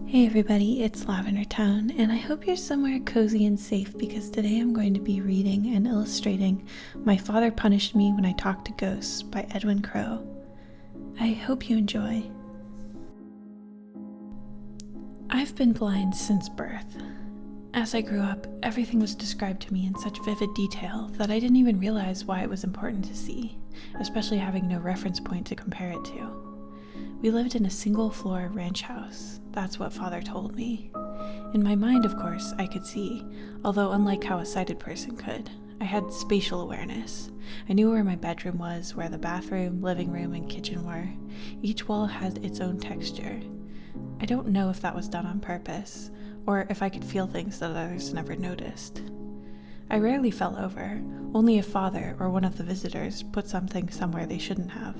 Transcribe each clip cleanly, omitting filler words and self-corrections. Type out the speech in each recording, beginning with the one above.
Hey everybody, it's LavenderTowne, and I hope you're somewhere cozy and safe because today I'm going to be reading and illustrating My Father Punished Me When I Talked to Ghosts by Edwin Crowe. I hope you enjoy. I've been blind since birth. As I grew up, everything was described to me in such vivid detail that I didn't even realize why it was important to see, especially having no reference point to compare it to. We lived in a single-floor ranch house. That's what Father told me. In my mind, of course, I could see, although unlike how a sighted person could. I had spatial awareness. I knew where my bedroom was, where the bathroom, living room, and kitchen were. Each wall had its own texture. I don't know if that was done on purpose, or if I could feel things that others never noticed. I rarely fell over, only if Father or one of the visitors put something somewhere they shouldn't have.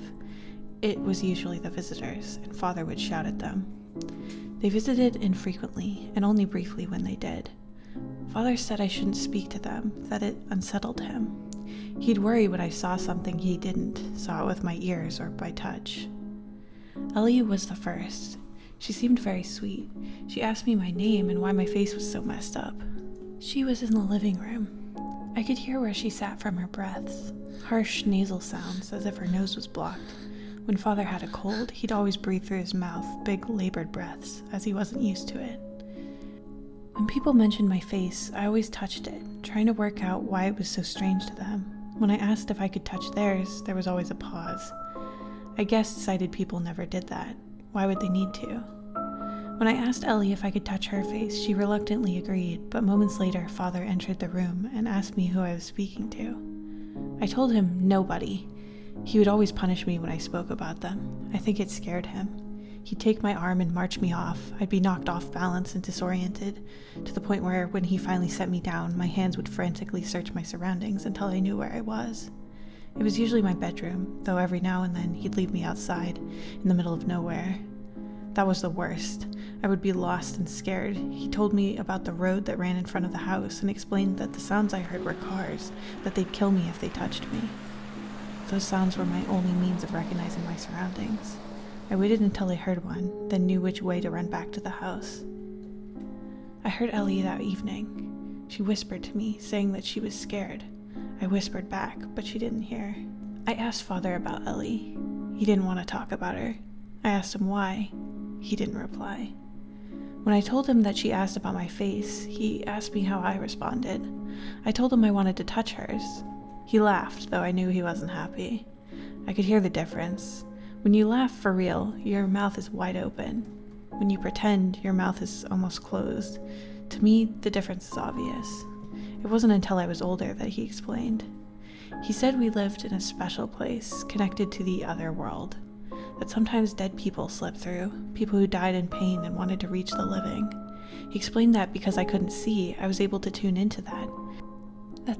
It was usually the visitors, and Father would shout at them. They visited infrequently, and only briefly when they did. Father said I shouldn't speak to them, that it unsettled him. He'd worry when I saw something he didn't, saw it with my ears or by touch. Ellie was the first. She seemed very sweet. She asked me my name and why my face was so messed up. She was in the living room. I could hear where she sat from her breaths, harsh nasal sounds as if her nose was blocked. When Father had a cold, he'd always breathe through his mouth, big labored breaths, as he wasn't used to it. When people mentioned my face, I always touched it, trying to work out why it was so strange to them. When I asked if I could touch theirs, there was always a pause. I guessed sighted people never did that. Why would they need to? When I asked Ellie if I could touch her face, she reluctantly agreed, but moments later, Father entered the room and asked me who I was speaking to. I told him nobody. He would always punish me when I spoke about them. I think it scared him. He'd take my arm and march me off. I'd be knocked off balance and disoriented, to the point where when he finally set me down, my hands would frantically search my surroundings until I knew where I was. It was usually my bedroom, though every now and then he'd leave me outside, in the middle of nowhere. That was the worst. I would be lost and scared. He told me about the road that ran in front of the house and explained that the sounds I heard were cars, that they'd kill me if they touched me. Those sounds were my only means of recognizing my surroundings. I waited until I heard one, then knew which way to run back to the house. I heard Ellie that evening. She whispered to me, saying that she was scared. I whispered back, but she didn't hear. I asked Father about Ellie. He didn't want to talk about her. I asked him why. He didn't reply. When I told him that she asked about my face, he asked me how I responded. I told him I wanted to touch hers. He laughed, though I knew he wasn't happy. I could hear the difference. When you laugh for real, your mouth is wide open. When you pretend, your mouth is almost closed. To me, the difference is obvious. It wasn't until I was older that he explained. He said we lived in a special place, connected to the other world, that sometimes dead people slipped through, people who died in pain and wanted to reach the living. He explained that because I couldn't see, I was able to tune into that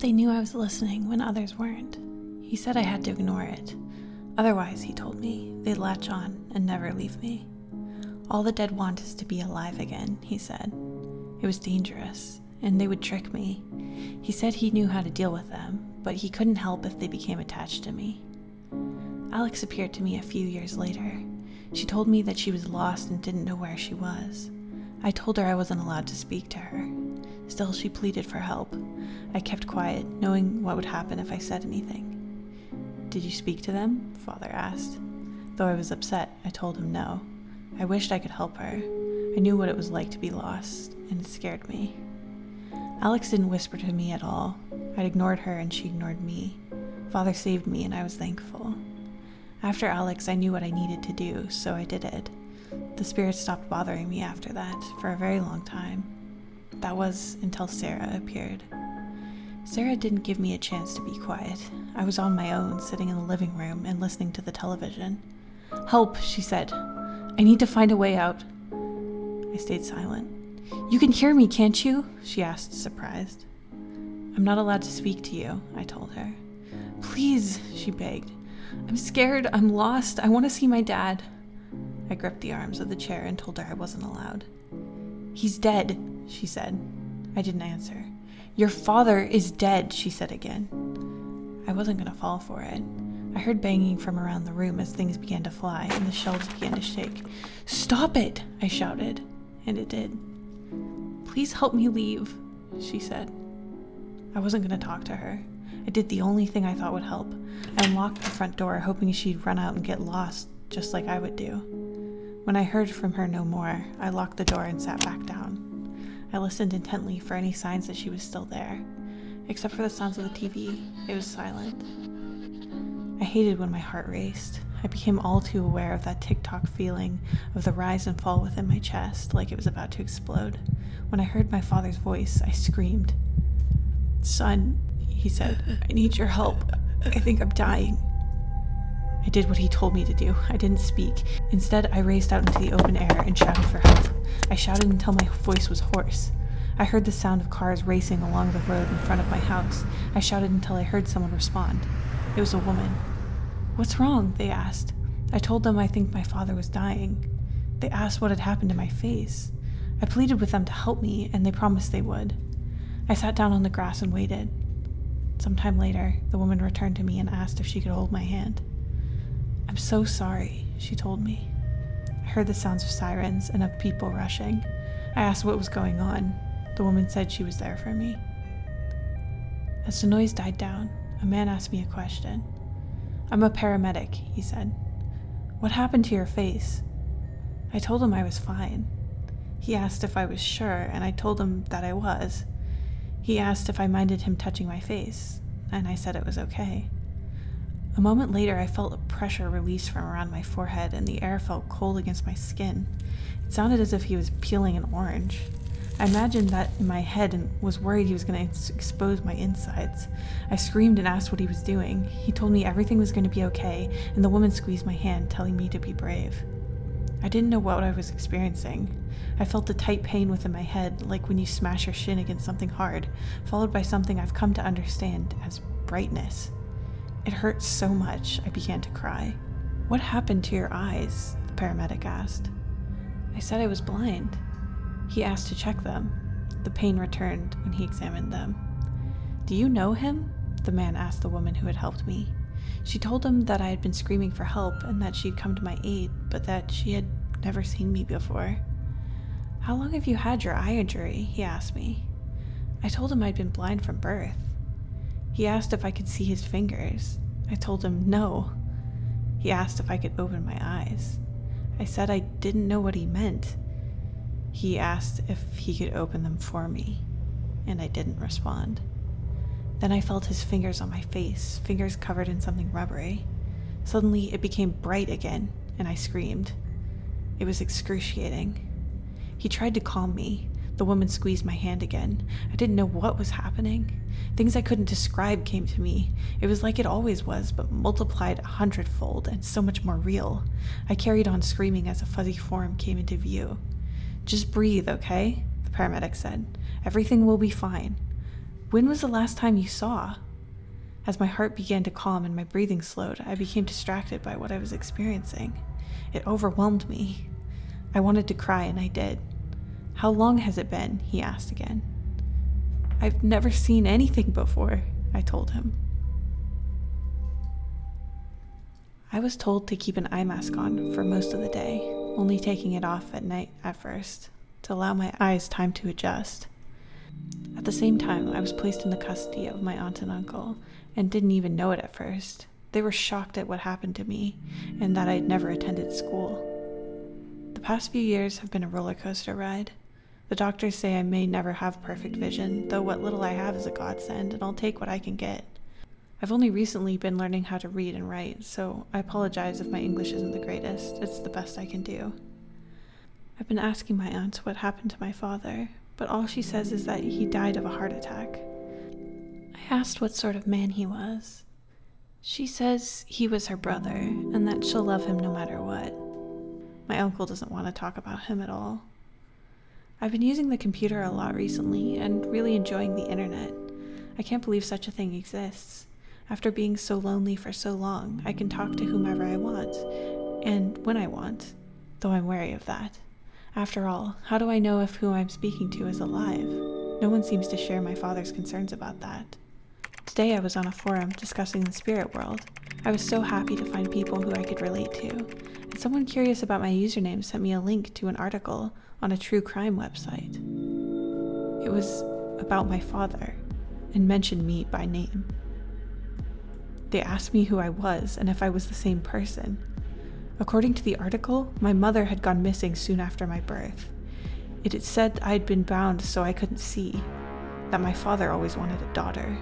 they knew I was listening when others weren't. He said I had to ignore it. Otherwise, he told me, they'd latch on and never leave me. All the dead want is to be alive again, he said. It was dangerous, and they would trick me. He said he knew how to deal with them, but he couldn't help if they became attached to me. Alex appeared to me a few years later. She told me that she was lost and didn't know where she was. I told her I wasn't allowed to speak to her. Still, she pleaded for help. I kept quiet, knowing what would happen if I said anything. Did you speak to them? Father asked. Though I was upset, I told him no. I wished I could help her. I knew what it was like to be lost, and it scared me. Alex didn't whisper to me at all. I'd ignored her and she ignored me. Father saved me and I was thankful. After Alex, I knew what I needed to do, so I did it. The spirits stopped bothering me after that, for a very long time. That was until Sarah appeared. Sarah didn't give me a chance to be quiet. I was on my own, sitting in the living room and listening to the television. "Help," she said. "I need to find a way out." I stayed silent. "You can hear me, can't you?" she asked, surprised. "I'm not allowed to speak to you," I told her. "Please," she begged. "I'm scared, I'm lost, I want to see my dad." I gripped the arms of the chair and told her I wasn't allowed. "He's dead," she said. I didn't answer. "Your father is dead," she said again. I wasn't going to fall for it. I heard banging from around the room as things began to fly and the shelves began to shake. "Stop it!" I shouted. and it did. "Please help me leave," she said. I wasn't going to talk to her. I did the only thing I thought would help. I unlocked the front door, hoping she'd run out and get lost, just like I would do. When I heard from her no more, I locked the door and sat back down. I listened intently for any signs that she was still there. Except for the sounds of the TV, it was silent. I hated when my heart raced. I became all too aware of that tick-tock feeling of the rise and fall within my chest, like it was about to explode. When I heard my father's voice, I screamed. "Son," he said, "I need your help. I think I'm dying." I did what he told me to do. I didn't speak. Instead, I raced out into the open air and shouted for help. I shouted until my voice was hoarse. I heard the sound of cars racing along the road in front of my house. I shouted until I heard someone respond. It was a woman. "What's wrong?" they asked. I told them I think my father was dying. They asked what had happened to my face. I pleaded with them to help me, and they promised they would. I sat down on the grass and waited. Sometime later, the woman returned to me and asked if she could hold my hand. "I'm so sorry," she told me. I heard the sounds of sirens and of people rushing. I asked what was going on. The woman said she was there for me. As the noise died down, a man asked me a question. "I'm a paramedic," he said. "What happened to your face?" I told him I was fine. He asked if I was sure, and I told him that I was. He asked if I minded him touching my face, and I said it was okay. A moment later, I felt a pressure release from around my forehead, and the air felt cold against my skin. It sounded as if he was peeling an orange. I imagined that in my head and was worried he was going to expose my insides. I screamed and asked what he was doing. He told me everything was going to be okay, and the woman squeezed my hand, telling me to be brave. I didn't know what I was experiencing. I felt a tight pain within my head, like when you smash your shin against something hard, followed by something I've come to understand as brightness. It hurt so much, I began to cry. "What happened to your eyes?" the paramedic asked. I said I was blind. He asked to check them. The pain returned when he examined them. "Do you know him?" the man asked the woman who had helped me. She told him that I had been screaming for help and that she'd come to my aid, but that she had never seen me before. "How long have you had your eye injury?" he asked me. I told him I'd been blind from birth. He asked if I could see his fingers. I told him no. He asked if I could open my eyes. I said I didn't know what he meant. He asked if he could open them for me, and I didn't respond. Then I felt his fingers on my face, fingers covered in something rubbery. Suddenly, it became bright again, and I screamed. It was excruciating. He tried to calm me. The woman squeezed my hand again. I didn't know what was happening. Things I couldn't describe came to me. It was like it always was, but multiplied 100-fold and so much more real. I carried on screaming as a fuzzy form came into view. "Just breathe, okay?" the paramedic said. "Everything will be fine." "When was the last time you saw?" As my heart began to calm and my breathing slowed, I became distracted by what I was experiencing. It overwhelmed me. I wanted to cry, and I did. "How long has it been?" he asked again. "I've never seen anything before," I told him. I was told to keep an eye mask on for most of the day, only taking it off at night at first, to allow my eyes time to adjust. At the same time, I was placed in the custody of my aunt and uncle, and didn't even know it at first. They were shocked at what happened to me, and that I had never attended school. The past few years have been a roller coaster ride. The doctors say I may never have perfect vision, though what little I have is a godsend, and I'll take what I can get. I've only recently been learning how to read and write, so I apologize if my English isn't the greatest. It's the best I can do. I've been asking my aunt what happened to my father, but all she says is that he died of a heart attack. I asked what sort of man he was. She says he was her brother, and that she'll love him no matter what. My uncle doesn't want to talk about him at all. I've been using the computer a lot recently, and really enjoying the internet. I can't believe such a thing exists. After being so lonely for so long, I can talk to whomever I want, and when I want, though I'm wary of that. After all, how do I know if who I'm speaking to is alive? No one seems to share my father's concerns about that. Today I was on a forum discussing the spirit world. I was so happy to find people who I could relate to, and someone curious about my username sent me a link to an article on a true crime website. It was about my father, and mentioned me by name. They asked me who I was and if I was the same person. According to the article, my mother had gone missing soon after my birth. It had said I had been bound so I couldn't see, that my father always wanted a daughter.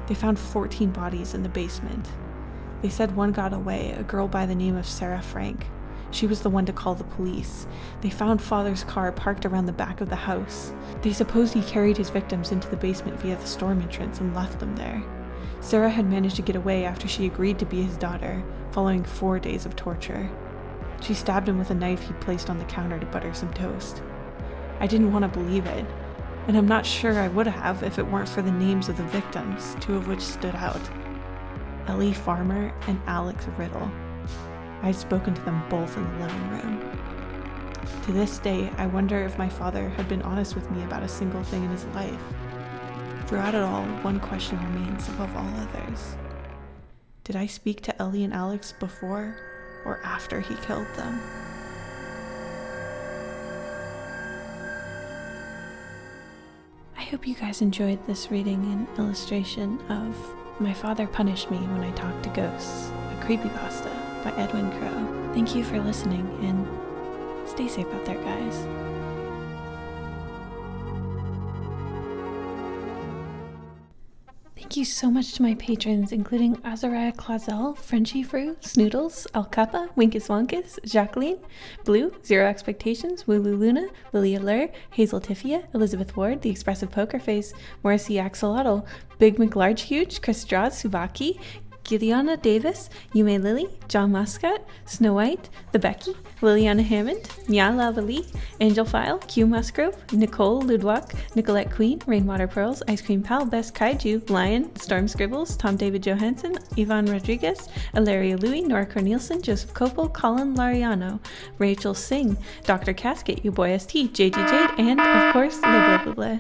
They found 14 bodies in the basement. They said one got away, a girl by the name of Sarah Frank. She was the one to call the police. They found father's car parked around the back of the house. They supposed he carried his victims into the basement via the storm entrance and left them there. Sarah had managed to get away after she agreed to be his daughter, following 4 days of torture. She stabbed him with a knife he'd placed on the counter to butter some toast. I didn't want to believe it, and I'm not sure I would have if it weren't for the names of the victims, 2 of which stood out: Ellie Farmer and Alex Riddle. I'd spoken to them both in the living room. To this day, I wonder if my father had been honest with me about a single thing in his life. Throughout it all, one question remains above all others. Did I speak to Ellie and Alex before or after he killed them? I hope you guys enjoyed this reading and illustration of My Father Punished Me When I Talked to Ghosts, a creepypasta by Edwin Crow. Thank you for listening, and stay safe out there, guys. Thank you so much to my patrons, including Azariah Clausel, Frenchie Fru, Snoodles, Alcapa, Winkus Wonkus, Jacqueline, Blue, Zero Expectations, Wulu Luna, Lily Allure, Hazel Tiffia, Elizabeth Ward, The Expressive Poker Face, Morrissey Axolotl, Big McLarge Huge, Chris Strauss, Subaki, Gideona Davis, Yume Lily, John Muscat, Snow White, The Becky, Liliana Hammond, Nya Lavali, Angel File, Q Musgrove, Nicole Ludwak, Nicolette Queen, Rainwater Pearls, Ice Cream Pal, Best Kaiju, Lion, Storm Scribbles, Tom David Johansson, Ivan Rodriguez, Ilaria Louie, Nora Cornelison, Joseph Copel, Colin Lariano, Rachel Singh, Dr. Casket, You Boy ST, JG Jade, and, of course, Blah Blah Blah Blah.